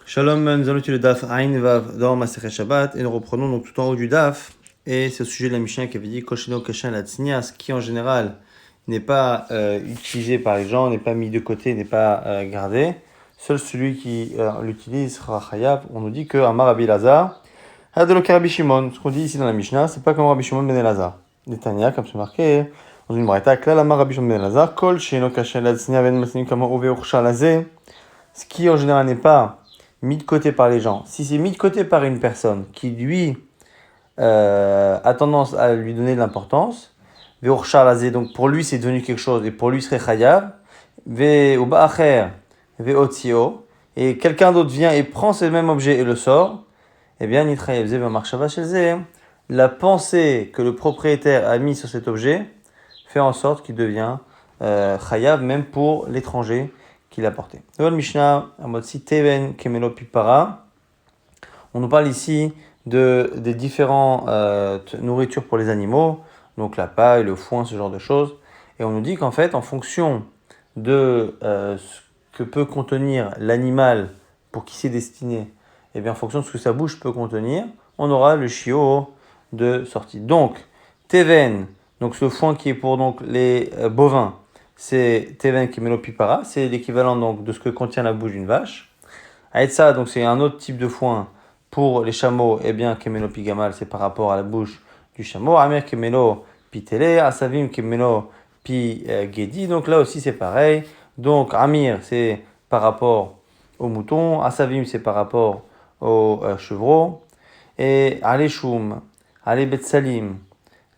Shalom, nous allons étudier le Daf Ain Vav dans Masechet Shabbat et nous reprenons donc tout en haut du Daf. Et c'est au sujet de la Mishnah qui avait dit Kosheno Keshen la Tznias, qui en général n'est pas utilisé par les gens, n'est pas mis de côté, n'est pas gardé. Seul celui qui l'utilise sera Chayav. On nous dit que Amar Rabbi Lazar, Hadaloka Rabbi Shimon. Ce qu'on dit ici dans la Mishnah, c'est pas comme Rabbi Shimon ben Elazar. Netanya, comme c'est marqué dans une braïta, Klal Amar Rabbi Shimon ben Elazar, Kol Sheno Keshen la Tznias ven Masnin Kama Ove Urcha Lazé. Ce qui en général n'est pas mis de côté par les gens, si c'est mis de côté par une personne qui, lui, a tendance à lui donner de l'importance, ve'urchar lazé, donc pour lui c'est devenu quelque chose, et pour lui il serait chayav, ve'uba'acher, ve'otzio, et quelqu'un d'autre vient et prend ce même objet et le sort, eh bien, nitrayev ze ve'marshava shelze, la pensée que le propriétaire a mis sur cet objet fait en sorte qu'il devient chayav, même pour l'étranger qu'il a porté. Nouvelle Mishnah, Amotsi Teven Kemelo Pipara. On nous parle ici des différents nourritures pour les animaux, donc la paille, le foin, ce genre de choses. Et on nous dit qu'en fait, en fonction de ce que peut contenir l'animal pour qui c'est destiné, et bien en fonction de ce que sa bouche peut contenir, on aura le chiot de sortie. Donc, Teven, donc ce foin qui est pour donc, les bovins, c'est Teven Kemelo Pipara, c'est l'équivalent donc de ce que contient la bouche d'une vache. Aetsa, donc c'est un autre type de foin pour les chameaux, et bien Kemelo Pigamal, c'est par rapport à la bouche du chameau. Amir Kemelo Pitele, Asavim Kemelo Pi Gedi, donc là aussi c'est pareil. Donc Amir, c'est par rapport aux moutons, Asavim, c'est par rapport aux chevreaux, et Aleshum, Ale Betsalim,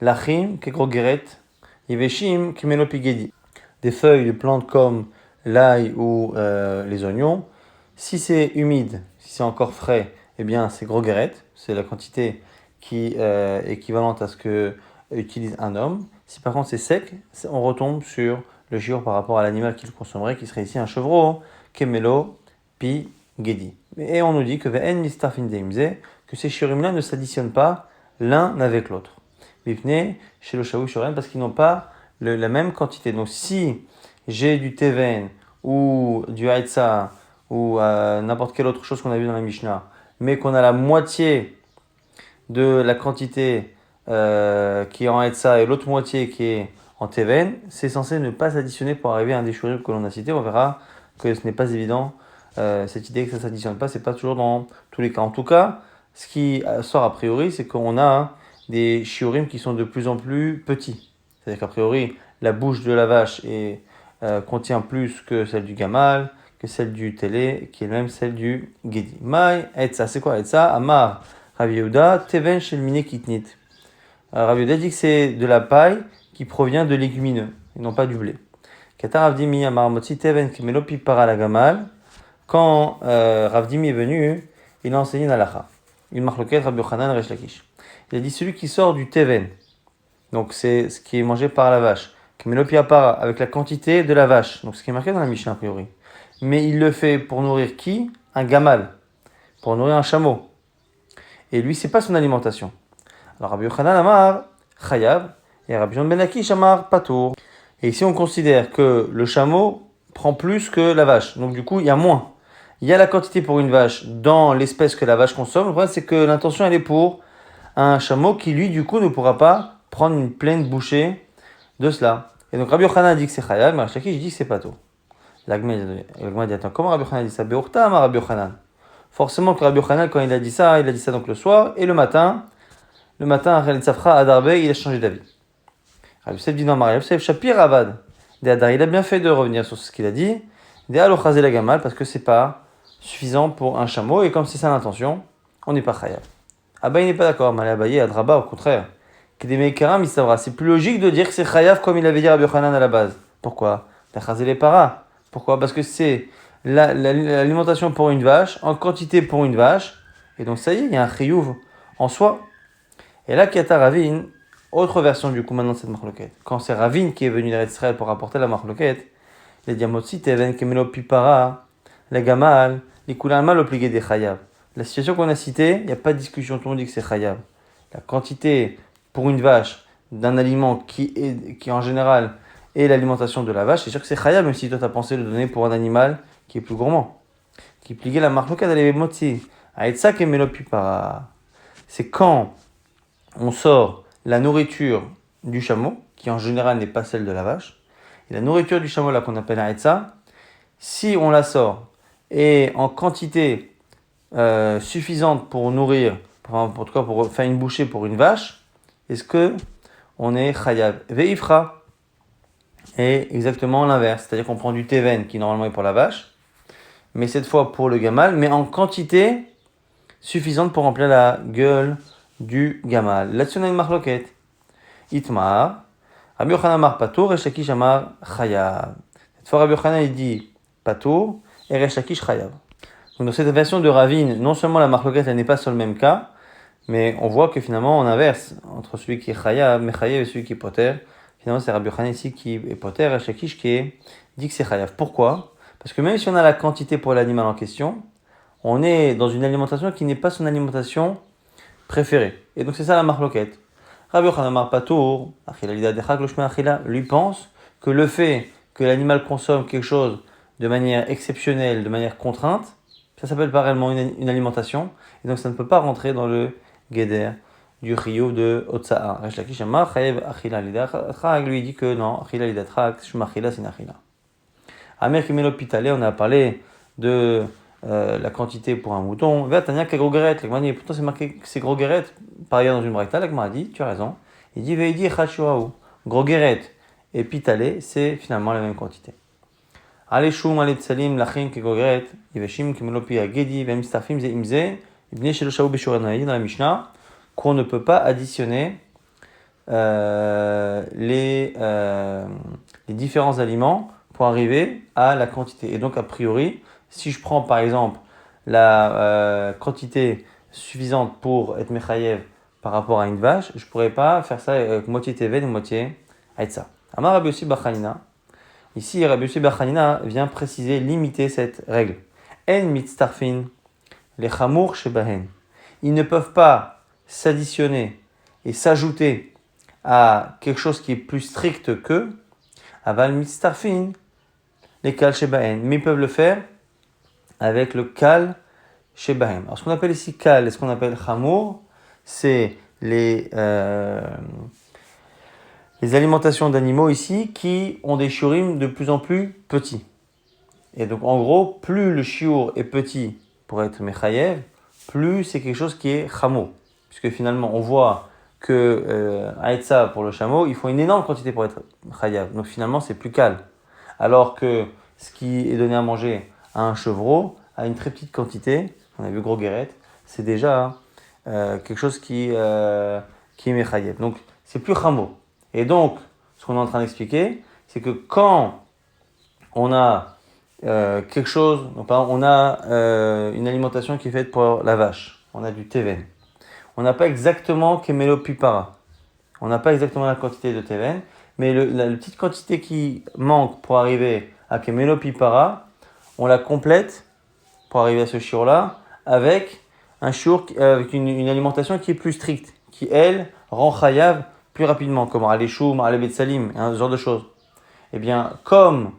Lachim, Kegrogeret, Yeveshim, Kemelo Pigedi. Des feuilles de plantes comme l'ail ou les oignons. Si c'est humide, si c'est encore frais, eh bien c'est grogeret, c'est la quantité qui est équivalente à ce que utilise un homme. Si par contre c'est sec, on retombe sur le shiur par rapport à l'animal qu'il consommerait, qui serait ici un chevreau, kemelo, pi, gedi. Et on nous dit que que ces shiurim-là ne s'additionnent pas l'un avec l'autre. Bifne, chez le shaou shuren, parce qu'ils n'ont pas la même quantité. Donc si j'ai du teven ou du haïtsa ou n'importe quelle autre chose qu'on a vu dans la Mishnah, mais qu'on a la moitié de la quantité qui est en haïtsa et l'autre moitié qui est en teven, c'est censé ne pas s'additionner pour arriver à un des shurim que l'on a cité. On verra que ce n'est pas évident. Cette idée que ça ne s'additionne pas, c'est pas toujours dans tous les cas. En tout cas, ce qui sort a priori, c'est qu'on a des shiurim qui sont de plus en plus petits. C'est-à-dire qu'a priori, la bouche de la vache contient plus que celle du gamal, que celle du télé, qui est même celle du gedi. Mai, etza, c'est quoi etza? Amar, Rav Yehuda, teven shel mine kitnit. Rav Yehuda dit que c'est de la paille qui provient de légumineux, et non pas du blé. Katar Rav Dimi, Amar motzi teven kemelo pipara la gamal. Quand Rav Dimi est venu, il a enseigné une halakha, une marloquette, Rabbi Yochanan, Resh Lakish. Il a dit celui qui sort du teven, donc c'est ce qui est mangé par la vache, kemelo pipara, avec la quantité de la vache, donc ce qui est marqué dans la Mishnah a priori. Mais il le fait pour nourrir qui? Un gamal, pour nourrir un chameau. Et lui, c'est pas son alimentation. Alors Rabbi Yochanan Amar Chayav et Rabbi Shimon ben Lakish Amar Patour. Et ici, on considère que le chameau prend plus que la vache. Donc du coup, il y a moins. Il y a la quantité pour une vache dans l'espèce que la vache consomme. Le problème, c'est que l'intention, elle est pour un chameau qui, lui, du coup, ne pourra pas prendre une pleine bouchée de cela. Et donc Rabbi Yochanan dit que c'est Chayav, mais Resh Lakish dit que c'est Patour. L'Agma dit, attends, comment Rabbi Yochanan dit ça? Beurta, ma Rabbi Yochanan. Forcément que Rabbi Yochanan, quand il a dit ça donc le soir, et le matin, Khalid Safra, Adarbe, il a changé d'avis. Rabbi Yosef dit non, Marie Yosef, Shapir Avad, il a bien fait de revenir sur ce qu'il a dit, Alochaze la Gamal, parce que c'est pas suffisant pour un chameau, et comme c'est ça l'intention, on n'est pas Chayav. Abba, il n'est pas d'accord, Malé Abaye, Adraba, au contraire. Kedemeikaram, il saura. C'est plus logique de dire que c'est Chayav comme il avait dit Rabbi Yochanan à la base. Pourquoi? Tachaze les para. Pourquoi? Parce que c'est l'alimentation pour une vache, en quantité pour une vache, et donc ça y est, il y a un chiyuv en soi. Et là, Kiata Ravine, autre version du coup maintenant de cette marloquette. Quand c'est Ravine qui est venu d'Israël pour apporter la marloquette, il a dit Amotsi Teven Kemelo Pipara, la Gamal, les Kulamal obligés des Chayav. La situation qu'on a citée, il n'y a pas de discussion, tout le monde dit que c'est Chayav. La quantité pour une vache d'un aliment qui en général et l'alimentation de la vache, c'est sûr que c'est chayav, même si toi tu as pensé le donner pour un animal qui est plus gourmand. qui pliguait la marloquette d'aller moti. Aïtsa kemelopipara. C'est quand on sort la nourriture du chameau, qui en général n'est pas celle de la vache. Et la nourriture du chameau, là qu'on appelle aïtsa, si on la sort et en quantité suffisante pour nourrir, en tout cas pour faire une bouchée pour une vache, est-ce que on est chayav? Veifra. Et exactement l'inverse, c'est-à-dire qu'on prend du teven qui normalement est pour la vache, mais cette fois pour le gamal, mais en quantité suffisante pour remplir la gueule du gamal. Là-dessus on a une marloquette. Itmar, Rabbi Yochanan amar patour, Resh Lakish amar chayav. Cette fois Rabbi Yochanan il dit patour et Resh Lakish chayav. Donc dans cette version de Ravine, non seulement la marloquette elle n'est pas sur le même cas, mais on voit que finalement on inverse entre celui qui est chayav, mechayev et celui qui est poter. Finalement c'est Rabbi Yochanan ici qui est poter, Resh Lakish qui dit que c'est chayav. Pourquoi? Parce que même si on a la quantité pour l'animal en question, on est dans une alimentation qui n'est pas son alimentation préférée. Et donc c'est ça la marloquette. Rabbi Yochanan amar patour, achila lida dechak loshme achila, lui pense que le fait que l'animal consomme quelque chose de manière exceptionnelle, de manière contrainte, ça s'appelle pas réellement une alimentation, et donc ça ne peut pas rentrer dans le guéder du rio de Otsa'a. Resh Lakish amar chayev achila lida dechak, lui dit que non, achila lida dechak, shma achila c'est une achila. Amer kimelo pitale, on a parlé de la quantité pour un mouton. Vatania kagogeret, pourtant c'est marqué que c'est grogeret. Par ailleurs dans une braïta, l'agma a dit, tu as raison. Il dit veidi chashuaou. Grogeret et pitale, c'est finalement la même quantité. Aleshum aletsalim lachin kagogeret, yeveshim kimelo piagedi, vemstafim ze imze, ibne sheloshaou beshuranai dans la Mishnah, qu'on ne peut pas additionner les différents aliments pour arriver à la quantité. Et donc, a priori, si je prends par exemple la quantité suffisante pour être mechayev par rapport à une vache, je ne pourrais pas faire ça avec moitié teven ou moitié aïtsa. Amar Rabbi Yossi bar Chanina. Ici, Rabbi Yossi bar Chanina vient préciser, limiter cette règle. En mitztarfin, les chamour shebahen. Ils ne peuvent pas s'additionner et s'ajouter à quelque chose qui est plus strict que aval mitztarfin, les kal shebahen. Mais ils peuvent le faire avec le kal shebahem. Alors ce qu'on appelle ici kal et ce qu'on appelle chamour, c'est les alimentations d'animaux ici qui ont des shiurim de plus en plus petits. Et donc en gros, plus le shiur est petit pour être mechayev, plus c'est quelque chose qui est chamour. Puisque finalement on voit que aïtsa pour le chameau, il faut une énorme quantité pour être chayav. Donc finalement c'est plus kal. Alors que ce qui est donné à manger à un chevreau, à une très petite quantité, on a vu gros guérette, c'est déjà quelque chose qui est mechayev. Donc c'est plus chameau. Et donc, ce qu'on est en train d'expliquer, c'est que quand on a quelque chose, donc par exemple, on a une alimentation qui est faite pour la vache, on a du teven. On n'a pas exactement kemelo pipara. On n'a pas exactement la quantité de teven, mais la petite quantité qui manque pour arriver à kemelo pipara, on la complète pour arriver à ce shiur-là avec un shiur, avec une alimentation qui est plus stricte, qui elle rend chayav plus rapidement, comme aleshum, alebetsalim, ce genre de choses. Eh bien, comme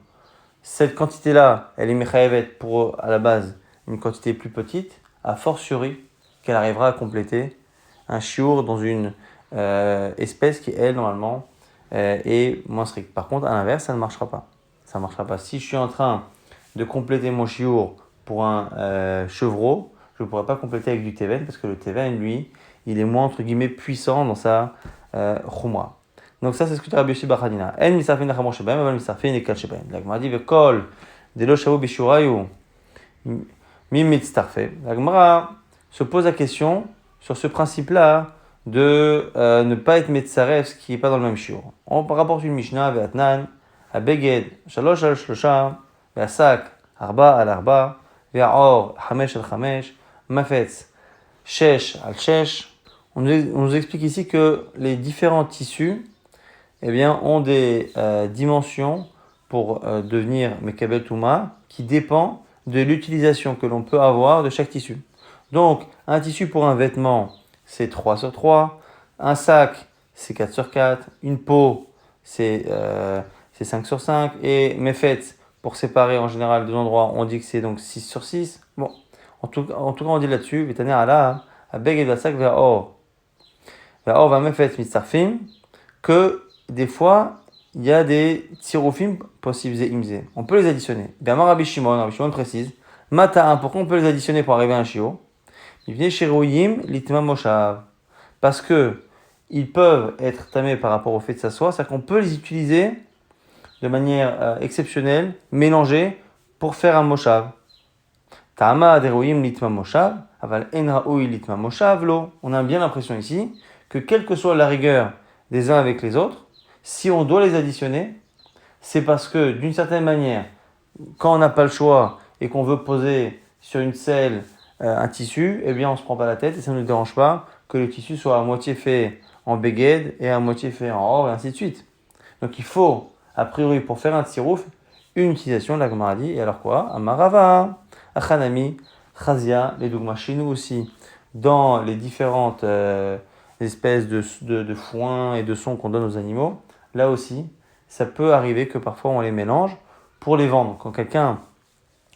cette quantité-là, elle est mechayevet pour à la base une quantité plus petite, a fortiori qu'elle arrivera à compléter un shiur dans une espèce qui elle normalement est moins stricte. Par contre, à l'inverse, ça ne marchera pas. Ça ne marchera pas. Si je suis en train de compléter mon shiur pour un chevreau, je ne pourrais pas compléter avec du teven parce que le teven, lui, il est moins entre guillemets puissant dans sa chumra. Donc ça, c'est ce que tu as Rabbi Yossi bar Chanina. En misarfin lachamor shebahem, aval misarfin ekal shebahem. La Gemara dit vekol delo shavu bishurayu mim mitztarfe. La Gemara se pose la question sur ce principe-là de ne pas être metzaref, ce qui n'est pas dans le même shiur. On rapporte une Mishnah ve'atnan abeged shalosh al shlosha ve'asak arba al arba ve'aor hamesh al hamesh mafetz shesh al shesh. On nous explique ici que les différents tissus eh bien, ont des dimensions pour devenir Mekabel Touma qui dépend de l'utilisation que l'on peut avoir de chaque tissu. Donc, un tissu pour un vêtement, c'est 3 sur 3. Un sac, c'est 4 sur 4. Une peau, c'est 5 sur 5. Et Mefetz, pour séparer en général deux endroits, on dit que c'est donc 6 sur 6. Bon, en tout cas, on dit là-dessus, Vitaner Allah, Abeg et Vasak vers Or. Vers Or va même fait Mitzarfim, que des fois, il y a des tirofim possibles et imzé. On peut les additionner. Bien, Rabbi Shimon précise, Mata 1, pourquoi on peut les additionner pour arriver à un shiur? Il vient chez Royim, l'itma moshav. Parce que ils peuvent être tamés par rapport au fait de s'asseoir, c'est-à-dire qu'on peut les utiliser de manière exceptionnelle, mélangés, pour faire un moshav. Ta'ama aderoyim litma moshav, aval en raoui litma moshav lo. On a bien l'impression ici que quelle que soit la rigueur des uns avec les autres, si on doit les additionner, c'est parce que d'une certaine manière, quand on n'a pas le choix et qu'on veut poser sur une selle un tissu, eh bien on ne se prend pas la tête et ça ne nous dérange pas que le tissu soit à moitié fait en bégued et à moitié fait en or et ainsi de suite. Donc il faut, a priori, pour faire un tirouf, une utilisation de la Gemara dit. Et alors quoi? Amarava, Achanami, Chazia, les dogmas chez nous aussi, dans les différentes espèces de foin et de sons qu'on donne aux animaux, là aussi, ça peut arriver que parfois on les mélange pour les vendre. Quand quelqu'un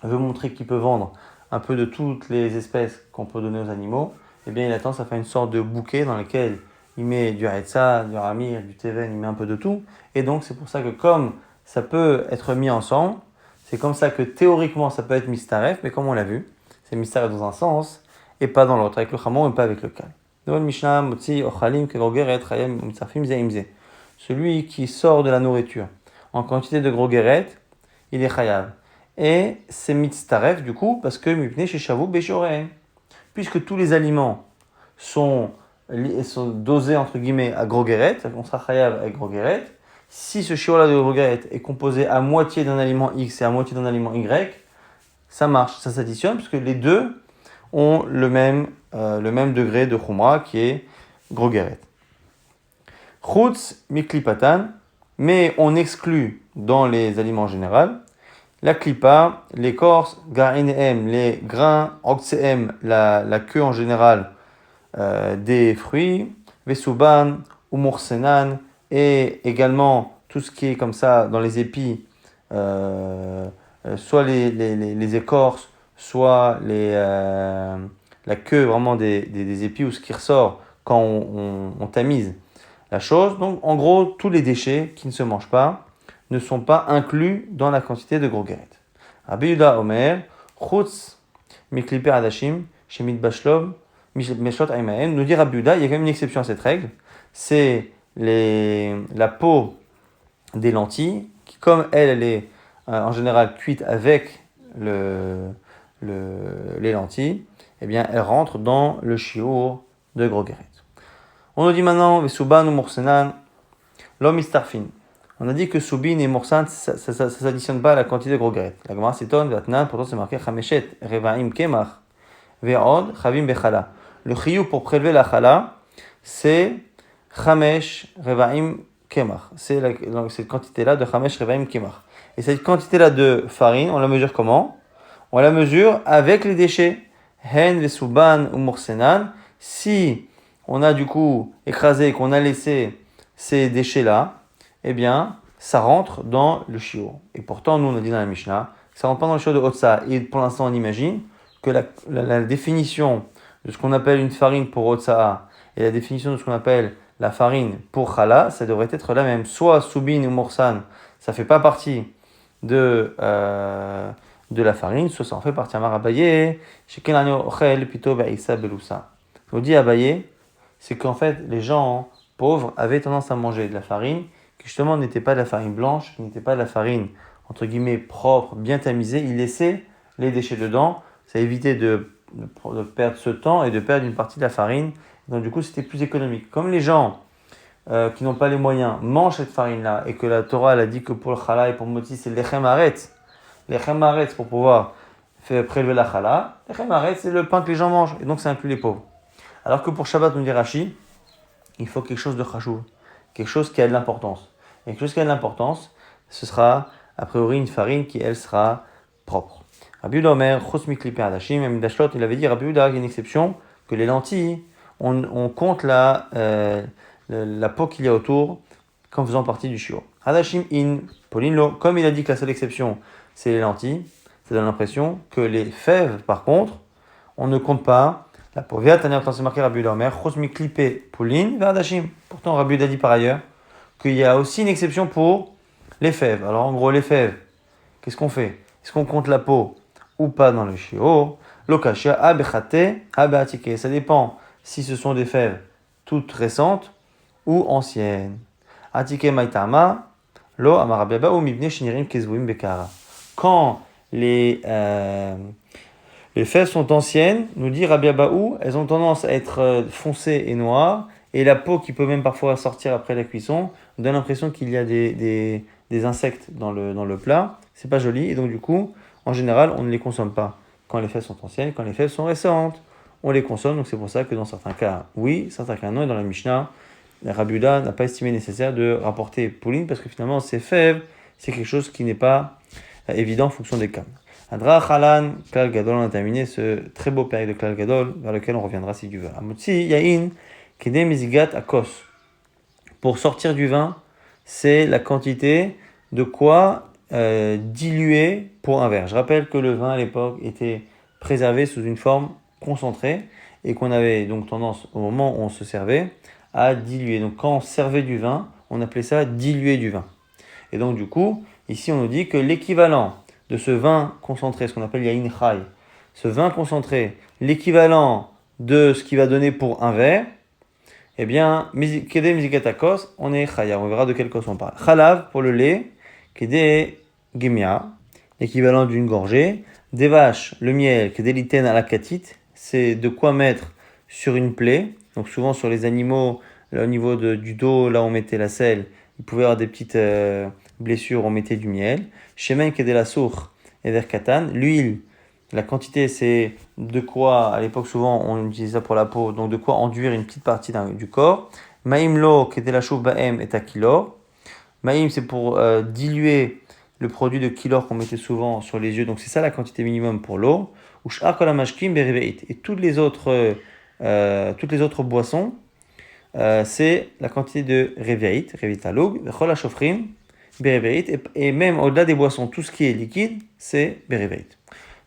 veut montrer qu'il peut vendre un peu de toutes les espèces qu'on peut donner aux animaux, eh bien il attend, ça fait une sorte de bouquet dans lequel il met du haïtsa, du ramir, du teven, il met un peu de tout. Et donc c'est pour ça que comme ça peut être mis ensemble, c'est comme ça que théoriquement ça peut être mistaref, mais comme on l'a vu, c'est mistaref dans un sens et pas dans l'autre, avec le chamon et pas avec le kal. Celui qui sort de la nourriture en quantité de grogeret, il est chayav. Et c'est mitzaref du coup, parce que mipne chez Shavu Beshoreh. Puisque tous les aliments sont dosés entre guillemets à grogeret, on sera chayav avec grogeret. Si ce shiur-là de grogeret est composé à moitié d'un aliment X et à moitié d'un aliment Y, ça marche, ça s'additionne, puisque les deux ont le même degré de chumra qui est grogeret. Chutz miklipatan, mais on exclut dans les aliments en général la klipa, l'écorce, garinehem, les grains, oxehem, la queue en général des fruits, vesuban, umursenan, et également tout ce qui est comme ça dans les épis, soit les écorces, soit la queue vraiment des épis ou ce qui ressort quand on tamise la chose. Donc en gros, tous les déchets qui ne se mangent pas ne sont pas inclus dans la quantité de grogeret. Rabbi Yuda Omer, Chutz Mikliper Adashim, Shemit Bashlom, Meshlot Aimaen, nous dit Rabbi Yuda, il y a quand même une exception à cette règle, c'est la peau des lentilles, qui comme elle est en général cuite avec les lentilles, eh bien elle rentre dans le shiur de grogeret. On nous dit maintenant, Vesuban ou Mursenan, l'homme istarfin. On a dit que Soubin et Morsan, ça ne s'additionne pas à la quantité de grogret. La Gemara s'étonne, pourtant c'est marqué Chameshet, Revaim Kemach, Ve'od, Chavim Bechala. Le chiyou pour prélever la chala, c'est Chamesh Revaim Kemach. C'est cette quantité-là de Chamesh Revaim Kemach. Et cette quantité-là de farine, on la mesure comment? On la mesure avec les déchets. Hen, Vesuban ou Morsenan. Si on a du coup écrasé et qu'on a laissé ces déchets-là, eh bien, ça rentre dans le shiur. Et pourtant, nous, on a dit dans la Mishnah, que ça rentre pas dans le shiur de Otsa. Et pour l'instant, on imagine que la définition de ce qu'on appelle une farine pour Otsa et la définition de ce qu'on appelle la farine pour Chala, ça devrait être la même. Soit Soubin ou Morsan, ça fait pas partie de la farine, soit ça en fait partie. Amar Abaye, Shekel Ochel, Pito Ba'isa Belousa. On dit Abaye, c'est qu'en fait, les gens pauvres avaient tendance à manger de la farine qui justement n'était pas de la farine blanche, qui n'était pas de la farine, entre guillemets, propre, bien tamisée. Ils laissaient les déchets dedans. Ça évitait de perdre ce temps et de perdre une partie de la farine. Donc du coup, c'était plus économique. Comme les gens qui n'ont pas les moyens mangent cette farine-là et que la Torah elle a dit que pour le chala et pour le moti, c'est lechem haaretz. Lechem haaretz pour pouvoir faire prélever la chala. Lechem haaretz, c'est le pain que les gens mangent. Et donc, ça inclut les pauvres. Alors que pour Shabbat, on dit Rashi, il faut quelque chose de chashuv, quelque chose qui a de l'importance. Et quelque chose qui a de l'importance, ce sera a priori une farine qui, elle, sera propre. Rabbi Yuda Omer, Chos Mikliper Adashim, même Dashlot, il avait dit, Rabbi Yuda, il y a une exception, que les lentilles, on compte la peau qu'il y a autour comme faisant partie du shiur. Adashim in, Pauline Lo, comme il a dit que la seule exception, c'est les lentilles, Ça donne l'impression que les fèves, par contre, on ne compte pas. La poviat, quand c'est marqué Rabbi Omer, chosmi klippé poulin verdachim. Pourtant, Rabbi a dit par ailleurs qu'il y a aussi une exception pour les fèves. Alors en gros, les fèves, qu'est-ce qu'on fait? Est-ce qu'on compte la peau ou pas dans le shiur? Lokashia abechate abeatike. Ça dépend si ce sont des fèves toutes récentes ou anciennes. Atike maitama lo amarabeba ou mibne shinirim kezvuim bekara. Quand les fèves sont anciennes, nous dit Rabbi Abaou, elles ont tendance à être foncées et noires, et la peau qui peut même parfois sortir après la cuisson donne l'impression qu'il y a des insectes dans le plat. C'est pas joli, et donc du coup, en général, on ne les consomme pas quand les fèves sont anciennes, quand les fèves sont récentes. On les consomme, donc c'est pour ça que dans certains cas, oui, certains cas non, et dans la Mishnah, Rabbi Uda n'a pas estimé nécessaire de rapporter Pouline, parce que finalement, ces fèves, c'est quelque chose qui n'est pas évident en fonction des cas. Adra Chalan, Klal Gadol, on a terminé ce très beau période de Klal Gadol, vers lequel on reviendra si Dieu veut. Amotzi Yain, Kede Mizigat Akos. Pour sortir du vin, c'est la quantité de quoi diluer pour un verre. Je rappelle que le vin à l'époque était préservé sous une forme concentrée et qu'on avait donc tendance, au moment où on se servait, à diluer. Donc quand on servait du vin, on appelait ça diluer du vin. Et donc du coup, ici on nous dit que l'équivalent de ce vin concentré, ce qu'on appelle yain chai, ce vin concentré, l'équivalent de ce qu'il va donner pour un verre, eh bien, kede mizikat akos, on est chaya, on verra de quel kos on parle. Chalav pour le lait, kede gemia, l'équivalent d'une gorgée. Des vaches, le miel, kede liten à la katite, c'est de quoi mettre sur une plaie. Donc souvent sur les animaux, là, au niveau du dos, là où on mettait la selle, il pouvait y avoir des petites blessures, on mettait du miel. Shemen kede la sour et verkatan, l'huile, la quantité c'est de quoi, à l'époque souvent on utilisait ça pour la peau, donc de quoi enduire une petite partie du corps. Maïm lo kede la chouv baem et akilor. Maïm c'est pour diluer le produit de kilor qu'on mettait souvent sur les yeux, donc c'est ça la quantité minimum pour l'eau. Ou sh'ar kol hamashkim beriveit. Et toutes les autres boissons, c'est la quantité de reveit, revitalug, chol hashofrim, beriveit, et même au-delà des boissons, tout ce qui est liquide, c'est beriveit.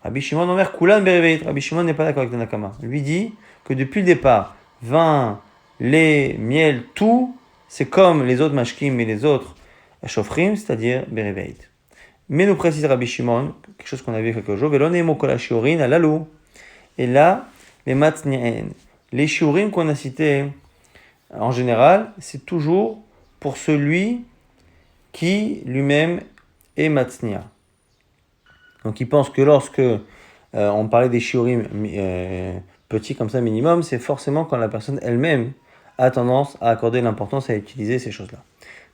Rabbi Shimon Omer kulan beriveit. Rabbi Shimon n'est pas d'accord avec Tanakama. Lui dit que depuis le départ, vin, lait, miel, tout, c'est comme les autres mashkim et les autres shofrim, c'est-à-dire beriveit. Mais nous précise Rabbi Shimon, quelque chose qu'on a vu il y a quelques jours, velonemo kol hashiorin alalou. Et là, les matnien, les shiurim qu'on a cités, en général, c'est toujours pour celui qui lui-même est matnia. Donc il pense que lorsque on parlait des shiurim petits comme ça minimum, c'est forcément quand la personne elle-même a tendance à accorder l'importance à utiliser ces choses-là.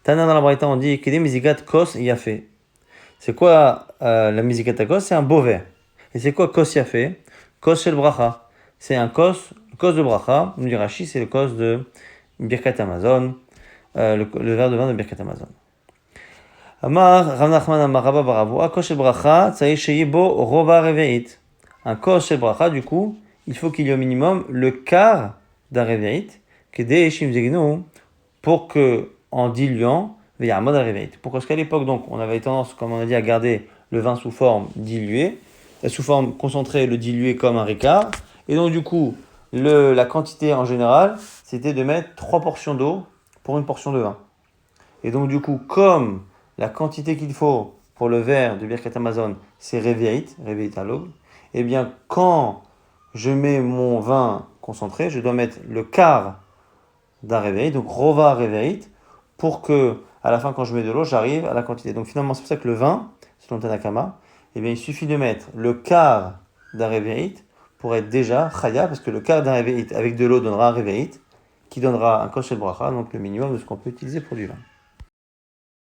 Tana dans la Braïta on dit kede mizigat kos yafé. C'est quoi la mizigat kos? C'est un beau verre. Et c'est quoi kos yafé? Kos shel bracha. C'est un kos de bracha. Nous dit Rashi, c'est le kos de Birkat Amazon, le verre de vin de Birkat Amazon. Amar Rav Nachman Amar Rabba Baravoa kos shel bracha tzarich sheyeh bo rova reveit. Un kos shel bracha, du coup, il faut qu'il y ait au minimum le quart d'un reveit, kedei shim zegnu, pour que en diluant, il y a un mode à reveit. Pourquoi? Parce qu'à l'époque, donc, on avait tendance, comme on a dit, à garder le vin sous forme diluée, sous forme concentrée, le diluer comme un ricard. Et donc, du coup, la quantité en général, c'était de mettre 3 portions d'eau pour une portion de vin. Et donc, du coup, comme la quantité qu'il faut pour le verre de Birkat Amazon, c'est reveit à l'aube, eh bien, quand je mets mon vin concentré, je dois mettre le quart d'un reveit, donc rova reveit, pour que, à la fin, quand je mets de l'eau, j'arrive à la quantité. Donc finalement, c'est pour ça que le vin, selon Tanakama, eh bien, il suffit de mettre le quart d'un reveit pour être déjà chaya, parce que le quart d'un reveit avec de l'eau donnera un reveit, qui donnera un kos shel bracha, donc le minimum de ce qu'on peut utiliser pour du vin.